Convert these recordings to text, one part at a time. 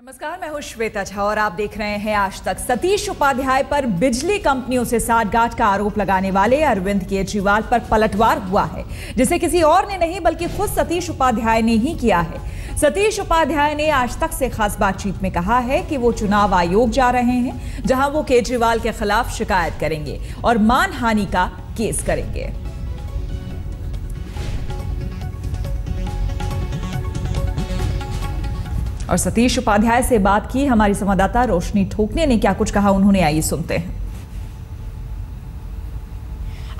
नमस्कार, मैं हूं श्वेता झा और आप देख रहे हैं आज तक। सतीश उपाध्याय पर बिजली कंपनियों से साठगांठ का आरोप लगाने वाले अरविंद केजरीवाल पर पलटवार हुआ है, जिसे किसी और ने नहीं बल्कि खुद सतीश उपाध्याय ने ही किया है। सतीश उपाध्याय ने आज तक से खास बातचीत में कहा है कि वो चुनाव आयोग जा रहे हैं, जहां वो केजरीवाल के खिलाफ शिकायत करेंगे और मानहानि का केस करेंगे। और सतीश उपाध्याय से बात की हमारी संवाददाता रोशनी ठोकने ने। क्या कुछ कहा उन्होंने, आइए सुनते हैं।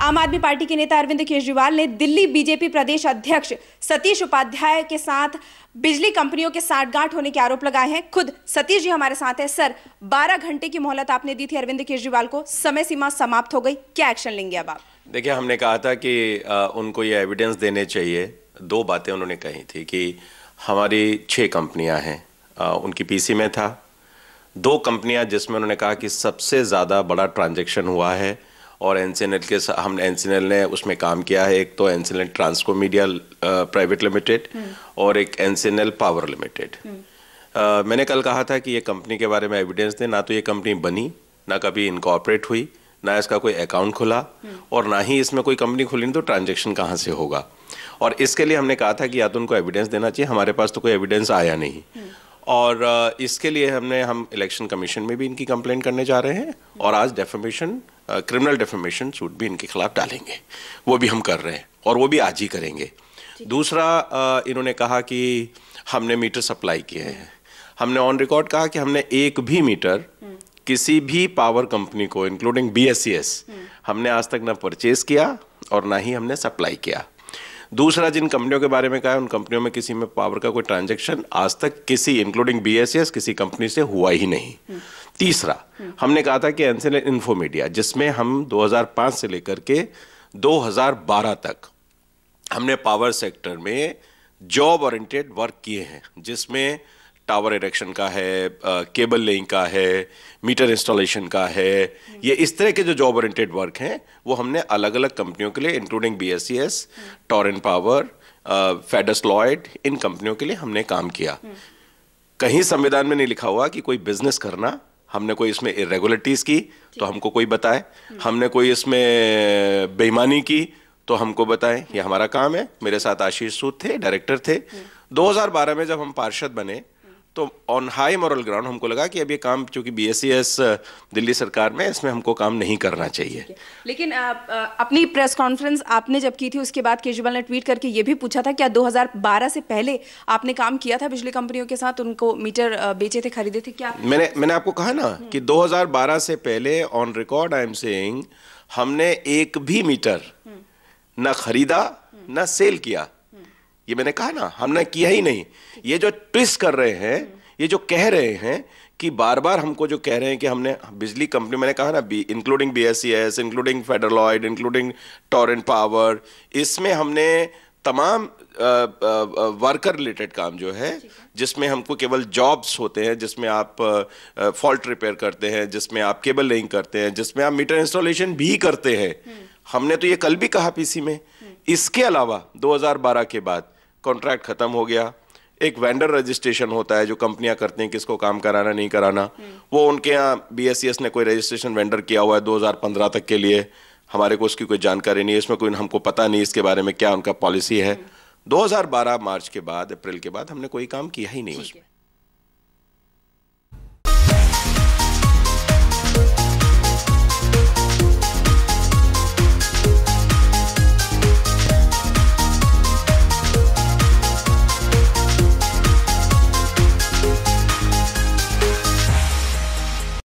आम आदमी पार्टी के नेता अरविंद केजरीवाल ने दिल्ली बीजेपी प्रदेश अध्यक्ष सतीश उपाध्याय के साथ बिजली कंपनियों के साठगांठ होने के आरोप लगाए हैं। खुद सतीश जी हमारे साथ हैं। सर, 12 घंटे की मोहलत आपने दी थी अरविंद केजरीवाल को, समय सीमा समाप्त हो गई, क्या एक्शन लेंगे अब आप? देखिए, हमने कहा था कि उनको ये एविडेंस देने चाहिए। दो बातें उन्होंने कही थी कि हमारी 6 कंपनियां हैं, उनकी पीसी में था 2 कंपनियां जिसमें उन्होंने कहा कि सबसे ज़्यादा बड़ा ट्रांजैक्शन हुआ है और एनसीएनएल के हमने एनसीएनएल ने उसमें काम किया है। एक तो एनसीएनएल ट्रांसको मीडिया प्राइवेट लिमिटेड और एक एनसीएनएल पावर लिमिटेड। मैंने कल कहा था कि ये कंपनी के बारे में एविडेंस दें। ना तो ये कंपनी बनी, ना कभी इनकॉर्पोरेट हुई, ना इसका कोई अकाउंट खुला और ना ही इसमें कोई कंपनी खुली, तो ट्रांजैक्शन कहाँ से होगा। और इसके लिए हमने कहा था कि या तो उनको एविडेंस देना चाहिए। हमारे पास तो कोई एविडेंस आया नहीं और इसके लिए हम इलेक्शन कमीशन में भी इनकी कंप्लेंट करने जा रहे हैं और आज डेफेमेशन, क्रिमिनल डेफेमेशन सूट भी इनके खिलाफ डालेंगे। वो भी हम कर रहे हैं और वो भी आज ही करेंगे। दूसरा, इन्होंने कहा कि हमने मीटर सप्लाई किए हैं। हमने ऑन रिकॉर्ड कहा कि हमने एक भी मीटर किसी भी पावर कंपनी को इंक्लूडिंग BSES हमने आज तक ना परचेज किया और ना ही हमने सप्लाई किया। दूसरा, जिन कंपनियों के बारे में कहा है उन कंपनियों में किसी में पावर का कोई ट्रांजैक्शन आज तक किसी इंक्लूडिंग BSES किसी कंपनी से हुआ ही नहीं। तीसरा, हमने कहा था कि एनसीएनएल इन्फो मीडिया, जिसमें हम 2005 से लेकर के 2012 तक हमने पावर सेक्टर में जॉब ओरिएंटेड वर्क किए हैं, जिसमें टावर इरेक्शन का है, केबल लेइंग का है, मीटर इंस्टॉलेशन का है। ये इस तरह के जो जॉब ओरिएंटेड वर्क हैं वो हमने अलग अलग कंपनियों के लिए इंक्लूडिंग BSES, टोरेंट पावर, फेडस लॉयड, इन कंपनियों के लिए हमने काम किया। कहीं संविधान में नहीं लिखा हुआ कि कोई बिजनेस करना, हमने कोई इसमें इरेगुलरिटीज की तो हमको कोई बताए, हमने कोई इसमें बेईमानी की तो हमको बताएं। ये हमारा काम है। मेरे साथ आशीष सूद थे, डायरेक्टर थे। 2012 में जब हम पार्षद बने तो ऑन हाई मॉरल ग्राउंड हमको लगा कि अब ये काम, चूंकि BSES दिल्ली सरकार में, इसमें हमको काम नहीं करना चाहिए। लेकिन अपनी प्रेस कॉन्फ्रेंस आपने जब की थी उसके बाद केजरीवाल ने ट्वीट करके ये भी पूछा था क्या 2012 से पहले आपने काम किया था बिजली कंपनियों के साथ, उनको मीटर बेचे थे, खरीदे थे क्या? मैंने आपको कहा ना कि 2012 से पहले on record I am saying हमने एक भी मीटर ना खरीदा ना सेल किया। ये मैंने कहा ना, हमने किया ही नहीं। ये जो ट्विस्ट कर रहे हैं, ये जो कह रहे हैं कि बार बार हमको जो कह रहे हैं कि हमने बिजली कंपनी, मैंने कहा ना, including BSES, including federal Lloyd, including Torrent power, इसमें हमने तमाम वर्कर रिलेटेड काम जो है, जिसमें हमको केवल जॉब्स होते हैं, जिसमें आप फॉल्ट रिपेयर करते हैं, जिसमें आप केबल लेइंग करते हैं, जिसमें आप मीटर इंस्टॉलेशन भी करते हैं। हमने तो ये कल भी कहा पीसी में। इसके अलावा 2012 के बाद कॉन्ट्रैक्ट खत्म हो गया। एक वेंडर रजिस्ट्रेशन होता है जो कंपनियां करते हैं, किसको काम कराना नहीं कराना। वो उनके यहाँ BSES ने कोई रजिस्ट्रेशन वेंडर किया हुआ है 2015 तक के लिए। हमारे को उसकी कोई जानकारी नहीं है, इसमें कोई हमको पता नहीं इसके बारे में क्या उनका पॉलिसी है। 2012 मार्च के बाद, अप्रैल के बाद हमने कोई काम किया ही नहीं उसमें।